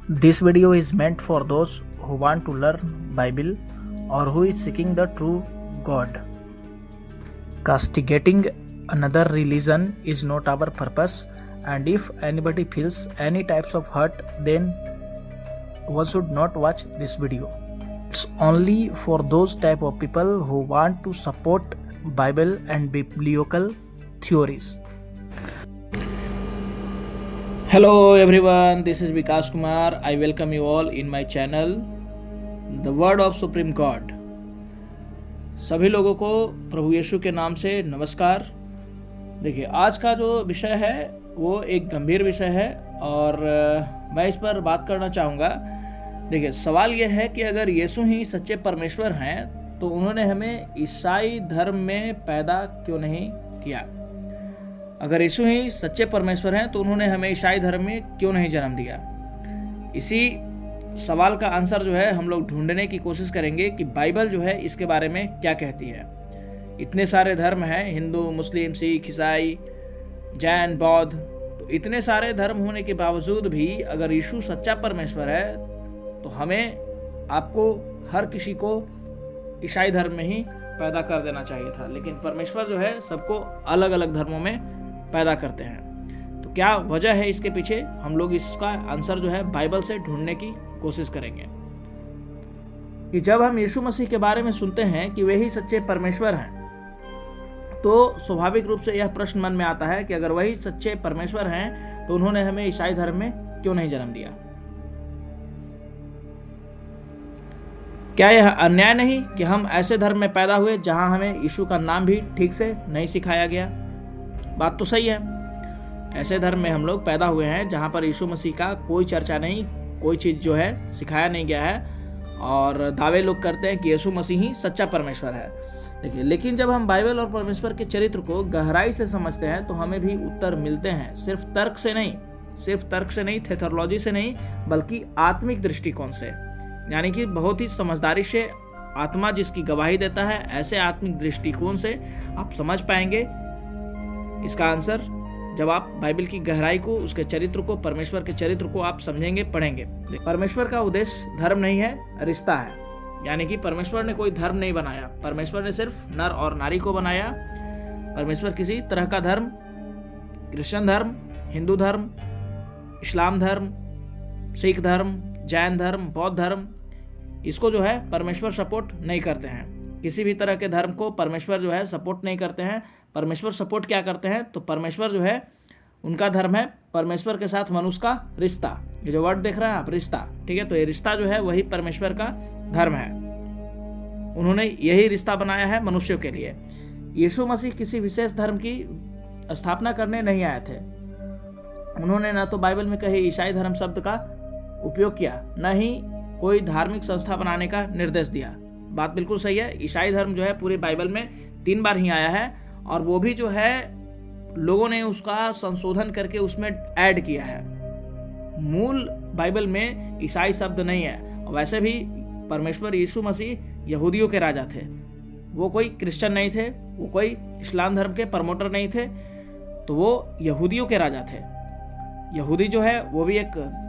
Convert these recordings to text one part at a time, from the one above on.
This video is meant for those who want to learn Bible or who is seeking the true God. Castigating another religion is not our purpose, and if anybody feels any types of hurt, then one should not watch this video. It's only for those type of people who want to support Bible and biblical theories. Hello everyone, this is Vikas Kumar. I welcome you all in my channel The Word of Supreme God. सभी लोगों को प्रभु यीशु के नाम से नमस्कार। देखिए, आज का जो विषय है वो एक गंभीर विषय है और मैं इस पर बात करना चाहूँगा। देखिए, सवाल यह है कि अगर यीशु ही सच्चे परमेश्वर हैं तो उन्होंने हमें ईसाई धर्म में पैदा क्यों नहीं किया। अगर यीशु ही सच्चे परमेश्वर हैं तो उन्होंने हमें ईसाई धर्म में क्यों नहीं जन्म दिया। इसी सवाल का आंसर जो है हम लोग ढूंढने की कोशिश करेंगे कि बाइबल जो है इसके बारे में क्या कहती है। इतने सारे धर्म हैं, हिंदू, मुस्लिम, सिख, ईसाई, जैन, बौद्ध, तो इतने सारे धर्म होने के बावजूद भी अगर यीशु सच्चा परमेश्वर है तो हमें, आपको, हर किसी को ईसाई धर्म में ही पैदा कर देना चाहिए था। लेकिन परमेश्वर जो है सबको अलग अलग धर्मों में पैदा करते हैं। तो क्या वजह है इसके पीछे, हम लोग इसका आंसर जो है बाइबल से ढूंढने की कोशिश करेंगे। कि जब हम यीशु मसीह के बारे में सुनते हैं कि वे ही सच्चे परमेश्वर हैं तो स्वाभाविक रूप से यह प्रश्न मन में आता है कि अगर वही सच्चे परमेश्वर हैं तो उन्होंने हमें ईसाई धर्म में क्यों नहीं जन्म दिया। क्या यह अन्याय नहीं कि हम ऐसे धर्म में पैदा हुए जहां हमें यीशु का नाम भी ठीक से नहीं सिखाया गया। बात तो सही है, ऐसे धर्म में हम लोग पैदा हुए हैं जहां पर यीशु मसीह का कोई चर्चा नहीं, कोई चीज़ जो है सिखाया नहीं गया है और दावे लोग करते हैं कि यीशु मसीह ही सच्चा परमेश्वर है। देखिए, लेकिन जब हम बाइबल और परमेश्वर के चरित्र को गहराई से समझते हैं तो हमें भी उत्तर मिलते हैं, सिर्फ तर्क से नहीं, थेथोलॉजी से नहीं, बल्कि आत्मिक दृष्टिकोण से, यानी कि बहुत ही समझदारी से, आत्मा जिसकी गवाही देता है, ऐसे आत्मिक दृष्टिकोण से आप समझ पाएंगे इसका आंसर जब आप बाइबल की गहराई को, उसके चरित्र को, परमेश्वर के चरित्र को आप समझेंगे, पढ़ेंगे। परमेश्वर का उद्देश्य धर्म नहीं है, रिश्ता है। यानी कि परमेश्वर ने कोई धर्म नहीं बनाया, परमेश्वर ने सिर्फ नर और नारी को बनाया। परमेश्वर किसी तरह का धर्म, क्रिश्चियन धर्म, हिंदू धर्म, इस्लाम धर्म, सिख धर्म, जैन धर्म, बौद्ध धर्म, इसको जो है परमेश्वर सपोर्ट नहीं करते हैं। किसी भी तरह के धर्म को परमेश्वर जो है सपोर्ट नहीं करते हैं। परमेश्वर सपोर्ट क्या करते हैं, तो परमेश्वर जो है, उनका धर्म है परमेश्वर के साथ मनुष्य का रिश्ता। ये जो वर्ड देख रहे हैं आप, रिश्ता, ठीक है, तो ये रिश्ता जो है वही परमेश्वर का धर्म है। उन्होंने यही रिश्ता बनाया है मनुष्यों के लिए। यीशु मसीह किसी विशेष धर्म की स्थापना करने नहीं आए थे। उन्होंने न तो बाइबल में कहीं ईसाई धर्म शब्द का उपयोग किया, न ही कोई धार्मिक संस्था बनाने का निर्देश दिया। बात बिल्कुल सही है, ईसाई धर्म जो है पूरी बाइबल में 3 बार ही आया है और वो भी जो है लोगों ने उसका संशोधन करके उसमें ऐड किया है। मूल बाइबल में ईसाई शब्द नहीं है। वैसे भी परमेश्वर यीशु मसीह यहूदियों के राजा थे, वो कोई क्रिश्चियन नहीं थे, वो कोई इस्लाम धर्म के प्रमोटर नहीं थे, तो वो यहूदियों के राजा थे। यहूदी जो है वो भी एक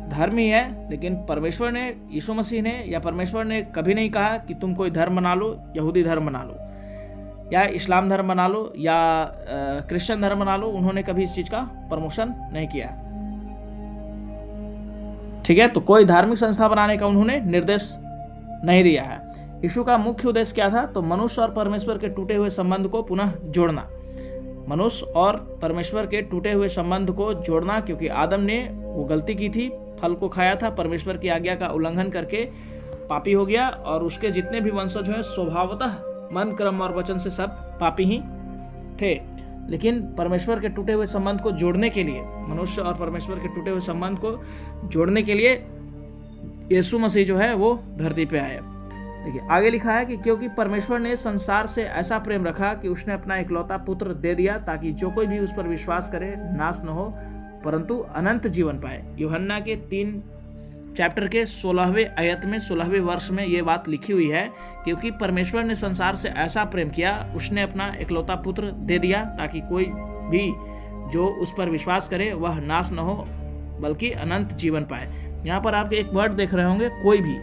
धर्म ही है, लेकिन परमेश्वर ने, यीशु मसीह ने या परमेश्वर ने कभी नहीं कहा कि तुम कोई धर्म बना लो, यहूदी धर्म बना लो या इस्लाम धर्म बना लो या क्रिश्चियन धर्म बना लो। उन्होंने कभी इस चीज़ का प्रमोशन नहीं किया, ठीक है। तो कोई धार्मिक संस्था बनाने का उन्होंने निर्देश नहीं दिया है। यीशु का मुख्य उद्देश्य क्या था, तो मनुष्य और परमेश्वर के टूटे हुए संबंध को पुनः जोड़ना। मनुष्य और परमेश्वर के टूटे हुए संबंध को जोड़ना, क्योंकि आदम ने वो गलती की थी, फल को खाया था, परमेश्वर की आज्ञा का उल्लंघन करके पापी हो गया और उसके जितने भी वंशज हैं स्वभावतः मन, क्रम और वचन से सब पापी ही थे। लेकिन परमेश्वर के टूटे हुए संबंध को जोड़ने के लिए, मनुष्य और परमेश्वर के टूटे हुए संबंध को जोड़ने के लिए यीशु मसीह जो है वो धरती पे आए। देखिए, आगे लिखा है कि क्योंकि परमेश्वर ने संसार से ऐसा प्रेम रखा कि उसने अपना इकलौता पुत्र दे दिया ताकि जो कोई भी उस पर विश्वास करे नाश न हो परंतु अनंत जीवन पाए। यूहन्ना के 3 चैप्टर के 16वें आयत में, 16वें वर्ष में ये बात लिखी हुई है, क्योंकि परमेश्वर ने संसार से ऐसा प्रेम किया, उसने अपना इकलौता पुत्र दे दिया ताकि कोई भी जो उस पर विश्वास करे वह नाश न हो बल्कि अनंत जीवन पाए। यहाँ पर आप एक वर्ड देख रहे होंगे, कोई भी।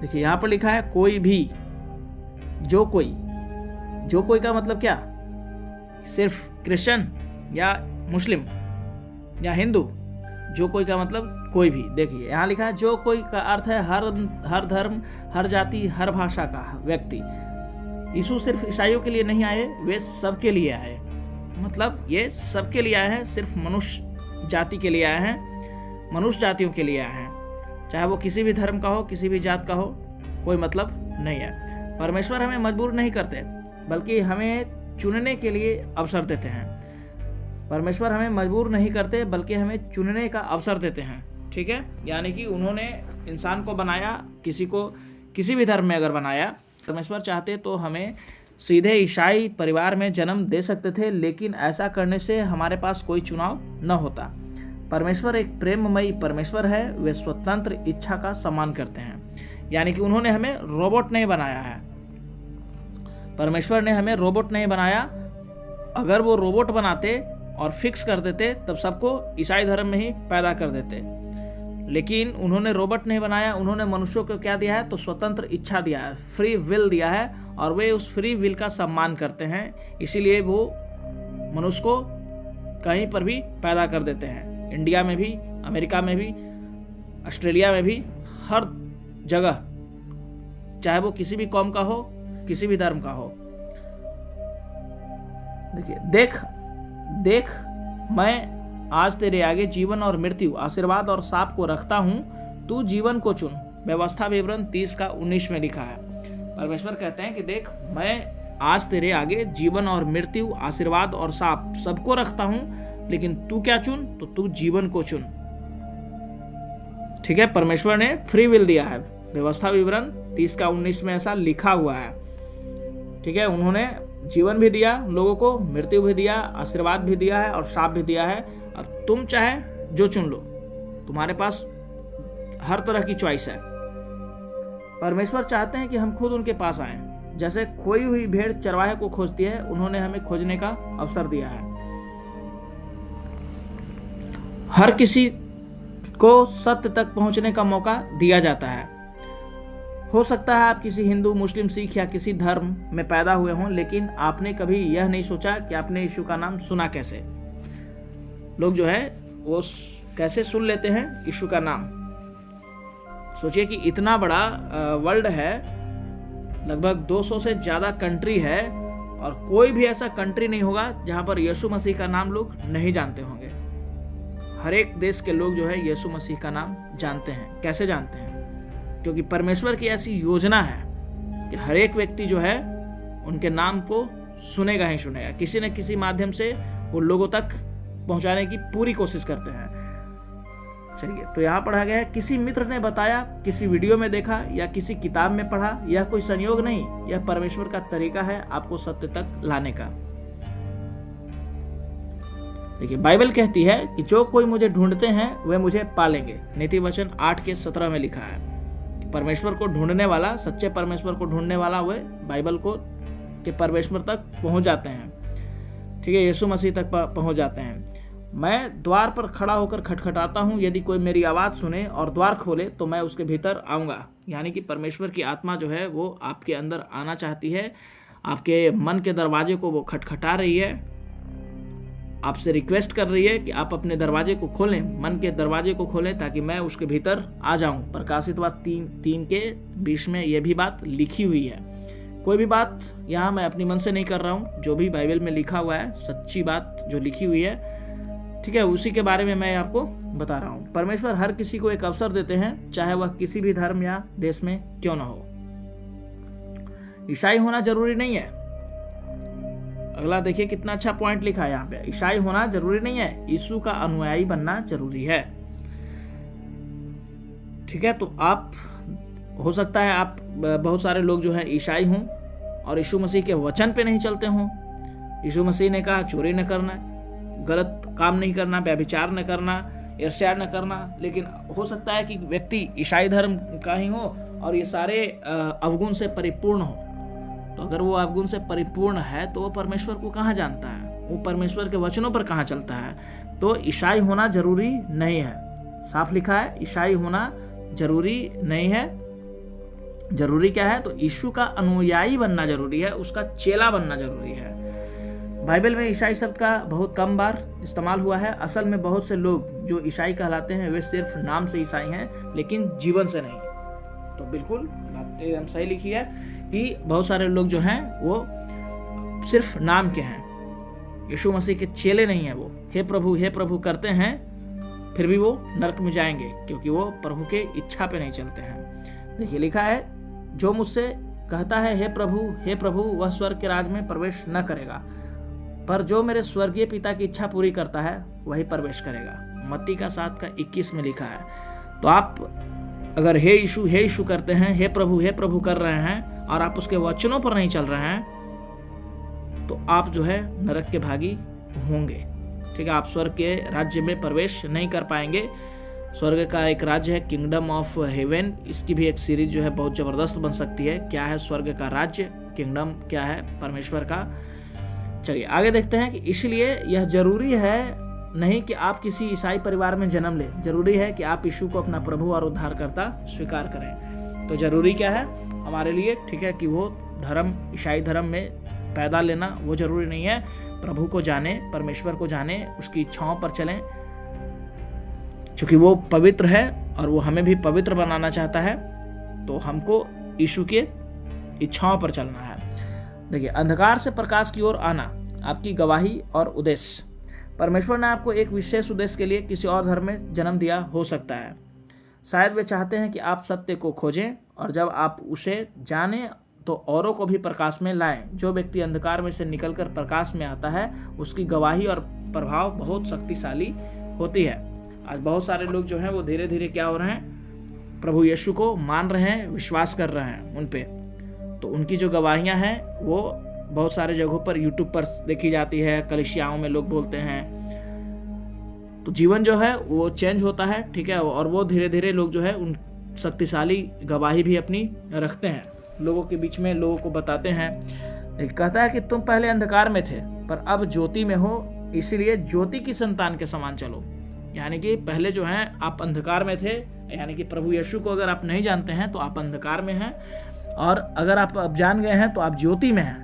देखिए यहाँ पर लिखा है कोई भी, जो कोई। जो कोई का मतलब क्या? सिर्फ क्रिश्चियन या मुस्लिम या हिंदू? जो कोई का मतलब कोई भी। देखिए यहाँ लिखा है जो कोई का अर्थ है हर धर्म, हर जाति, हर भाषा का व्यक्ति। यीशु सिर्फ ईसाइयों के लिए नहीं आए, वे सबके लिए आए। मतलब ये सबके लिए आए हैं, सिर्फ मनुष्य जाति के लिए आए हैं, मनुष्य जातियों के लिए आए हैं। चाहे वो किसी भी धर्म का हो, किसी भी जात का हो, कोई मतलब नहीं है। परमेश्वर हमें मजबूर नहीं करते, बल्कि हमें चुनने के लिए अवसर देते हैं। परमेश्वर हमें मजबूर नहीं करते, बल्कि हमें चुनने का अवसर देते हैं। ठीक है, यानी कि उन्होंने इंसान को बनाया, किसी को किसी भी धर्म में अगर बनाया, परमेश्वर चाहते तो हमें सीधे ईसाई परिवार में जन्म दे सकते थे, लेकिन ऐसा करने से हमारे पास कोई चुनाव न होता। परमेश्वर एक प्रेममयी परमेश्वर है, वे स्वतंत्र इच्छा का सम्मान करते हैं। यानी कि उन्होंने हमें रोबोट नहीं बनाया है। परमेश्वर ने हमें रोबोट नहीं बनाया। अगर वो रोबोट बनाते और फिक्स कर देते, तब सबको ईसाई धर्म में ही पैदा कर देते। लेकिन उन्होंने रोबोट नहीं बनाया, उन्होंने मनुष्यों को क्या दिया है? तो स्वतंत्र इच्छा दिया है, फ्री विल दिया है, और वे उस फ्री विल का सम्मान करते हैं। इसीलिए वो मनुष्य को कहीं पर भी पैदा कर देते हैं, इंडिया में भी, अमेरिका में भी, ऑस्ट्रेलिया में भी, हर जगह, चाहे वो किसी भी कौम का हो, किसी भी धर्म का हो। देखिए, देख मैं आज तेरे आगे जीवन और मृत्यु, आशीर्वाद और शाप को रखता हूँ, तू जीवन को चुन। व्यवस्था विवरण 30:19 में लिखा है। परमेश्वर कहते हैं कि देख, मैं आज तेरे आगे जीवन और मृत्यु, आशीर्वाद और शाप सबको रखता हूँ, लेकिन तू क्या चुन? तो तू जीवन को चुन। ठीक है, परमेश्वर ने फ्री विल दिया है। व्यवस्था विवरण 30:19 में ऐसा लिखा हुआ है। ठीक है, उन्होंने जीवन भी दिया लोगों को, मृत्यु भी दिया, आशीर्वाद भी दिया है और शाप भी दिया है। अब तुम चाहे जो चुन लो, तुम्हारे पास हर तरह की चॉइस है। परमेश्वर चाहते हैं कि हम खुद उनके पास आएं। जैसे खोई हुई भेड़ चरवाहे को खोजती है, उन्होंने हमें खोजने का अवसर दिया है। हर किसी को सत्य तक पहुंचने का मौका दिया जाता है। हो सकता है आप किसी हिंदू, मुस्लिम, सिख या किसी धर्म में पैदा हुए हों, लेकिन आपने कभी यह नहीं सोचा कि आपने यीशु का नाम सुना कैसे। लोग जो है वो कैसे सुन लेते हैं यीशु का नाम। सोचिए कि इतना बड़ा वर्ल्ड है, लगभग 200 से ज़्यादा कंट्री है, और कोई भी ऐसा कंट्री नहीं होगा जहाँ पर यीशु मसीह का नाम लोग नहीं जानते होंगे। हर एक देश के लोग जो है यीशु मसीह का नाम जानते हैं। कैसे जानते हैं? क्योंकि परमेश्वर की ऐसी योजना है कि हर एक व्यक्ति जो है उनके नाम को सुनेगा ही सुनेगा। किसी न किसी माध्यम से वो लोगों तक पहुंचाने की पूरी कोशिश करते हैं। चलिए, तो यहाँ पढ़ा गया है, किसी मित्र ने बताया, किसी वीडियो में देखा या किसी किताब में पढ़ा। यह कोई संयोग नहीं, यह परमेश्वर का तरीका है आपको सत्य तक लाने का। देखिए, बाइबल कहती है कि जो कोई मुझे ढूंढते हैं वे मुझे पालेंगे। नीति वचन 8:17 में लिखा है। परमेश्वर को ढूंढने वाला, सच्चे परमेश्वर को ढूंढने वाला, वे बाइबल को के परमेश्वर तक पहुंच जाते हैं। ठीक है, यीशु मसीह तक पहुंच जाते हैं। मैं द्वार पर खड़ा होकर खटखटाता हूं, यदि कोई मेरी आवाज़ सुने और द्वार खोले तो मैं उसके भीतर आऊँगा। यानी कि परमेश्वर की आत्मा जो है वो आपके अंदर आना चाहती है, आपके मन के दरवाजे को वो खटखटा रही है, आपसे रिक्वेस्ट कर रही है कि आप अपने दरवाजे को खोलें, मन के दरवाजे को खोलें, ताकि मैं उसके भीतर आ जाऊं। प्रकाशित बात 3:20 में यह भी बात लिखी हुई है। कोई भी बात यहाँ मैं अपनी मन से नहीं कर रहा हूँ, जो भी बाइबल में लिखा हुआ है, सच्ची बात जो लिखी हुई है, ठीक है, उसी के बारे में मैं आपको बता रहा हूँ। परमेश्वर हर किसी को एक अवसर देते हैं, चाहे वह किसी भी धर्म या देश में क्यों ना हो। ईसाई होना जरूरी नहीं है। अगला देखिए कितना अच्छा पॉइंट लिखा है यहाँ पे। ईसाई होना जरूरी नहीं है, यीशु का अनुयायी बनना जरूरी है। ठीक है, तो आप, हो सकता है आप, बहुत सारे लोग जो है ईसाई हों और यीशु मसीह के वचन पे नहीं चलते हों। यीशु मसीह ने कहा चोरी न करना, गलत काम नहीं करना, व्यभिचार न करना, ईर्ष्या न करना, लेकिन हो सकता है कि व्यक्ति ईसाई धर्म का ही हो और ये सारे अवगुण से परिपूर्ण हो। तो अगर वो अवगुण से परिपूर्ण है तो वो परमेश्वर को कहाँ जानता है, वो परमेश्वर के वचनों पर कहाँ चलता है। तो ईसाई होना जरूरी नहीं है। साफ लिखा है, ईसाई होना जरूरी नहीं है। जरूरी क्या है? तो यीशु का अनुयायी बनना जरूरी है, उसका चेला बनना जरूरी है। बाइबल में ईसाई शब्द का बहुत कम बार इस्तेमाल हुआ है। असल में बहुत से लोग जो ईसाई कहलाते हैं वे सिर्फ नाम से ईसाई हैं, लेकिन जीवन से नहीं। तो बिल्कुल बात एकदम सही लिखी है कि बहुत सारे लोग जो हैं वो सिर्फ नाम के हैं, यीशु मसीह के चेले नहीं हैं। वो हे प्रभु करते हैं, फिर भी वो नरक में जाएंगे, क्योंकि वो प्रभु के इच्छा पे नहीं चलते हैं। देखिए लिखा है, जो मुझसे कहता है हे प्रभु वह स्वर्ग के राज में प्रवेश न करेगा, पर जो मेरे स्वर्गीय पिता की इच्छा पूरी करता है वही प्रवेश करेगा। मत्ती का 7:21 में लिखा है। तो आप अगर हे यीशु करते हैं, हे प्रभु कर रहे हैं, और आप उसके वचनों पर नहीं चल रहे हैं, तो आप जो है नरक के भागी होंगे। ठीक है, आप स्वर्ग के राज्य में प्रवेश नहीं कर पाएंगे। स्वर्ग का एक राज्य है किंगडम ऑफ हेवन, इसकी भी एक सीरीज जो है बहुत ज़बरदस्त बन सकती है। क्या है स्वर्ग का राज्य, किंगडम क्या है परमेश्वर का। चलिए आगे देखते हैं कि इसलिए यह जरूरी है नहीं कि आप किसी ईसाई परिवार में जन्म लें, जरूरी है कि आप यीशु को अपना प्रभु और उद्धारकर्ता स्वीकार करें। तो जरूरी क्या है हमारे लिए? ठीक है कि वो धर्म, ईसाई धर्म में पैदा लेना वो जरूरी नहीं है। प्रभु को जाने, परमेश्वर को जाने, उसकी इच्छाओं पर चलें, क्योंकि वो पवित्र है और वो हमें भी पवित्र बनाना चाहता है। तो हमको यीशु के इच्छाओं पर चलना है। देखिए, अंधकार से प्रकाश की ओर आना, आपकी गवाही और उद्देश्य। परमेश्वर ने आपको एक विशेष उद्देश्य के लिए किसी और धर्म में जन्म दिया हो सकता है। शायद वे चाहते हैं कि आप सत्य को खोजें, और जब आप उसे जानें तो औरों को भी प्रकाश में लाएं। जो व्यक्ति अंधकार में से निकलकर प्रकाश में आता है, उसकी गवाही और प्रभाव बहुत शक्तिशाली होती है। आज बहुत सारे लोग जो हैं वो धीरे धीरे क्या हो रहे हैं, प्रभु यीशु को मान रहे हैं, विश्वास कर रहे हैं उन पे। तो उनकी जो गवाहियां हैं वो बहुत सारे जगहों पर यूट्यूब पर देखी जाती है, कलीसियाओं में लोग बोलते हैं। तो जीवन जो है वो चेंज होता है। ठीक है, और वो धीरे धीरे लोग जो है उन शक्तिशाली गवाही भी अपनी रखते हैं, लोगों के बीच में लोगों को बताते हैं। कहता है कि तुम पहले अंधकार में थे पर अब ज्योति में हो, इसीलिए ज्योति की संतान के समान चलो। यानी कि पहले जो है आप अंधकार में थे, यानी कि प्रभु यीशु को अगर आप नहीं जानते हैं तो आप अंधकार में हैं, और अगर आप अब जान गए हैं तो आप ज्योति में हैं।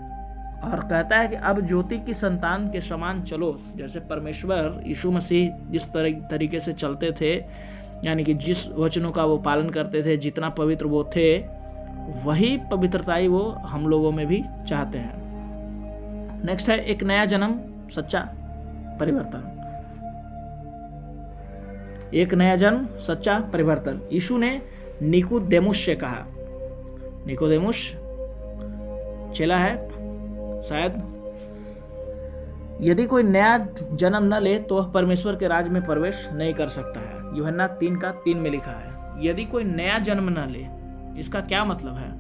और कहता है कि अब ज्योति की संतान के समान चलो। जैसे परमेश्वर यीशु मसीह जिस तरीके से चलते थे, यानी कि जिस वचनों का वो पालन करते थे, जितना पवित्र वो थे, वही पवित्रता ही वो हम लोगों में भी चाहते हैं। नेक्स्ट है एक नया जन्म, सच्चा परिवर्तन। एक नया जन्म, सच्चा परिवर्तन। यीशु ने निकोदेमुस से कहा, निकोदेमुस चेला है शायद, यदि कोई नया जन्म न ले तो वह परमेश्वर के राज में प्रवेश नहीं कर सकता है। यूहन्ना 3:3 में लिखा है, यदि कोई नया जन्म न ले। इसका क्या मतलब है?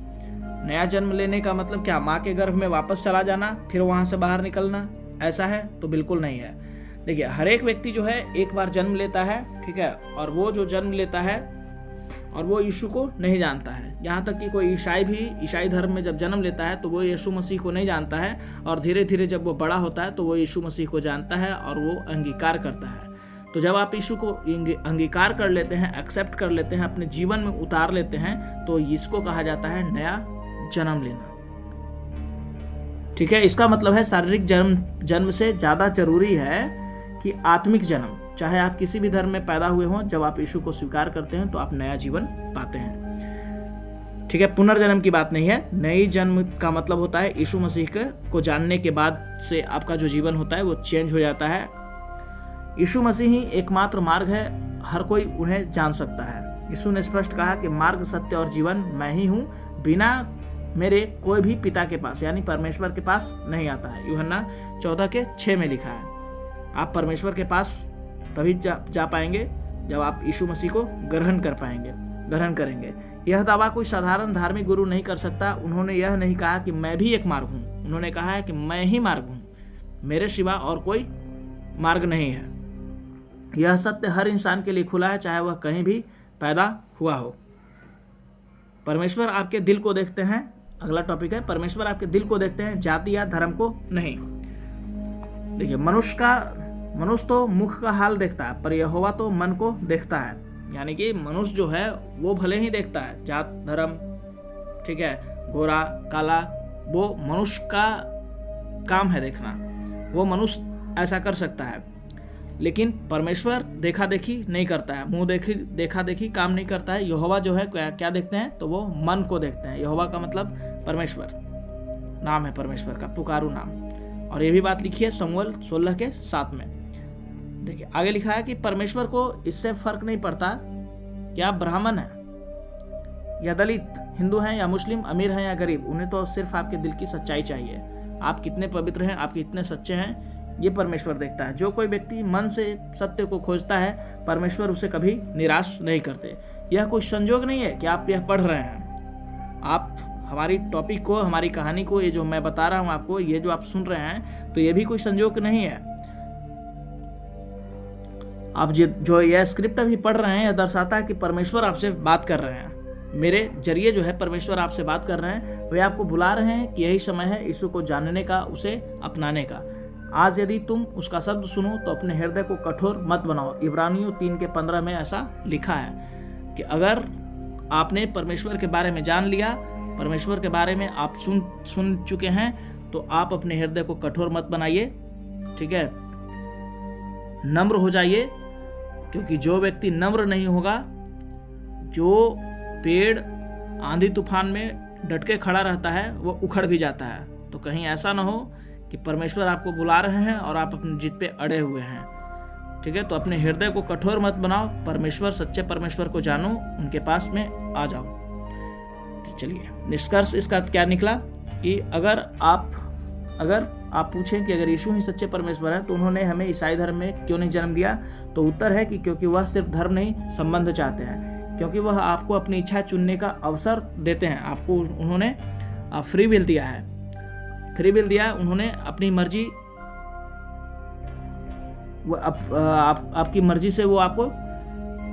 नया जन्म लेने का मतलब क्या? माँ के गर्भ में वापस चला जाना, फिर वहां से बाहर निकलना, ऐसा है? तो बिल्कुल नहीं है। देखिए, हर एक व्यक्ति जो है एक बार जन्म लेता है, ठीक है, और वो जो जन्म लेता है और वो यीशु को नहीं जानता है। यहाँ तक कि कोई ईसाई भी ईसाई धर्म में जब जन्म लेता है तो वो यीशु मसीह को नहीं जानता है, और धीरे धीरे जब वो बड़ा होता है तो वो यीशु मसीह को जानता है और वो अंगीकार करता है। तो जब आप यीशु को अंगीकार कर लेते हैं, एक्सेप्ट कर लेते हैं, अपने जीवन में उतार लेते हैं, तो इसको कहा जाता है नया जन्म लेना। ठीक है, इसका मतलब है शारीरिक जन्म से ज़्यादा जरूरी है कि आत्मिक जन्म। चाहे आप किसी भी धर्म में पैदा हुए हों, जब आप यीशु को स्वीकार करते हैं तो आप नया जीवन पाते हैं। ठीक है, पुनर्जन्म की बात नहीं है। नई जन्म का मतलब होता है यीशु मसीह को जानने के बाद से आपका जो जीवन होता है वो चेंज हो जाता है। यीशु मसीह ही एकमात्र मार्ग है, हर कोई उन्हें जान सकता है। यीशु ने स्पष्ट कहा कि मार्ग, सत्य और जीवन मैं ही हूँ, बिना मेरे कोई भी पिता के पास यानी परमेश्वर के पास नहीं आता है। यूहन्ना 14:6 में लिखा है। आप परमेश्वर के पास तभी जा पाएंगे जब आप यीशु मसीह को ग्रहण करेंगे। यह दावा कोई साधारण धार्मिक गुरु नहीं कर सकता। उन्होंने यह नहीं कहा कि मैं भी एक मार्ग हूँ, उन्होंने कहा है कि मैं ही मार्ग हूँ, मेरे सिवा और कोई मार्ग नहीं है। यह सत्य हर इंसान के लिए खुला है, चाहे वह कहीं भी पैदा हुआ हो। परमेश्वर आपके दिल को देखते हैं। अगला टॉपिक है, परमेश्वर आपके दिल को देखते हैं, जाति या धर्म को नहीं। देखिए, मनुष्य तो मुख का हाल देखता है, पर यहोवा तो मन को देखता है। यानी कि मनुष्य जो है वो भले ही देखता है जात धर्म, ठीक है, गोरा काला, वो मनुष्य का काम है देखना, वो मनुष्य ऐसा कर सकता है। लेकिन परमेश्वर देखा देखी नहीं करता है, मुंह देखा देखी काम नहीं करता है। यहोवा जो है क्या देखते हैं, तो वो मन को देखते हैं। यहोवा का मतलब परमेश्वर, नाम है परमेश्वर का, पुकारू नाम। और ये भी बात लिखी है शमूएल 16:7 में। देखिए आगे लिखा है कि परमेश्वर को इससे फर्क नहीं पड़ता कि आप ब्राह्मण हैं या दलित, हिंदू हैं या मुस्लिम, अमीर हैं या गरीब, उन्हें तो सिर्फ आपके दिल की सच्चाई चाहिए। आप कितने पवित्र हैं, आप कितने सच्चे हैं, ये परमेश्वर देखता है। जो कोई व्यक्ति मन से सत्य को खोजता है, परमेश्वर उसे कभी निराश नहीं करते। यह कोई संजोग नहीं है कि आप यह पढ़ रहे हैं, आप हमारी टॉपिक को, हमारी कहानी को, ये जो मैं बता रहा हूँ आपको, ये जो आप सुन रहे हैं, तो ये भी कोई संजोग नहीं है। आप जो यह स्क्रिप्ट अभी पढ़ रहे हैं, यह दर्शाता है कि परमेश्वर आपसे बात कर रहे हैं। मेरे जरिए जो है परमेश्वर आपसे बात कर रहे हैं। वे आपको बुला रहे हैं कि यही समय है यीशु को जानने का, उसे अपनाने का। आज यदि तुम उसका शब्द सुनो तो अपने हृदय को कठोर मत बनाओ। इब्रानियों 3:15 में ऐसा लिखा है कि अगर आपने परमेश्वर के बारे में जान लिया, परमेश्वर के बारे में आप सुन चुके हैं, तो आप अपने हृदय को कठोर मत बनाइए, ठीक है, नम्र हो जाइए। क्योंकि जो व्यक्ति नम्र नहीं होगा, जो पेड़ आंधी तूफान में डट के खड़ा रहता है, वो उखड़ भी जाता है। तो कहीं ऐसा ना हो कि परमेश्वर आपको बुला रहे हैं और आप अपनी जिद पे अड़े हुए हैं, ठीक है। तो अपने हृदय को कठोर मत बनाओ, परमेश्वर, सच्चे परमेश्वर को जानो, उनके पास में आ जाओ। तो चलिए, निष्कर्ष इसका क्या निकला कि अगर आप पूछें कि अगर यीशु ही सच्चे परमेश्वर है तो उन्होंने हमें ईसाई धर्म में क्यों नहीं जन्म दिया, तो उत्तर है कि क्योंकि वह सिर्फ धर्म नहीं, संबंध चाहते हैं। क्योंकि वह आपको अपनी इच्छा चुनने का अवसर देते हैं। आपको उन्होंने फ्री विल दिया है, फ्री विल दिया, उन्होंने अपनी मर्जी, आपकी मर्जी से वो आपको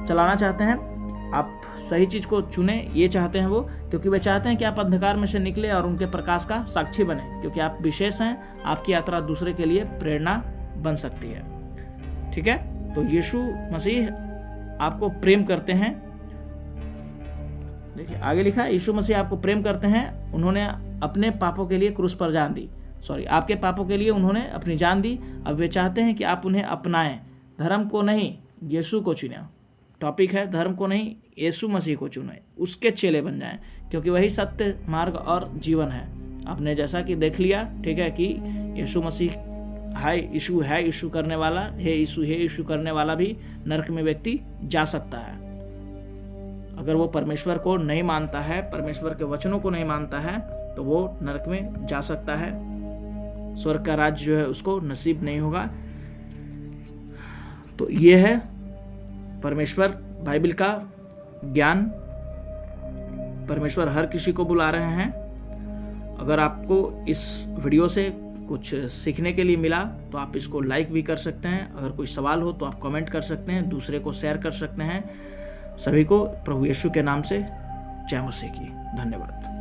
चलाना चाहते हैं। आप सही चीज को चुने, ये चाहते हैं वो, क्योंकि वे चाहते हैं कि आप अंधकार में से निकले और उनके प्रकाश का साक्षी बने। क्योंकि आप विशेष हैं, आपकी यात्रा दूसरे के लिए प्रेरणा बन सकती है, ठीक है। तो यीशु मसीह आपको प्रेम करते हैं। देखिए आगे लिखा है, यीशु मसीह आपको प्रेम करते हैं। उन्होंने अपने पापों के लिए क्रूस पर जान दी, आपके पापों के लिए उन्होंने अपनी जान दी। अब वे चाहते हैं कि आप उन्हें अपनाएं, धर्म को नहीं, यीशु को चुने। टॉपिक है धर्म को नहीं, यीशु मसीह को चुने, उसके चेले बन जाएं, क्योंकि वही सत्य, मार्ग और जीवन है। आपने जैसा कि देख लिया, ठीक है, कि यीशु मसीह है, यीशु करने वाला है, यीशु करने वाला भी नरक में व्यक्ति जा सकता है। अगर वो परमेश्वर को नहीं मानता है, परमेश्वर के वचनों को नहीं मानता है, तो वो नरक में जा सकता है। स्वर्ग का राज्य जो है उसको नसीब नहीं होगा। तो ये है परमेश्वर, बाइबल का ज्ञान। परमेश्वर हर किसी को बुला रहे हैं। अगर आपको इस वीडियो से कुछ सीखने के लिए मिला तो आप इसको लाइक भी कर सकते हैं। अगर कोई सवाल हो तो आप कमेंट कर सकते हैं, दूसरे को शेयर कर सकते हैं। सभी को प्रभु यीशु के नाम से जय मसीह की। धन्यवाद।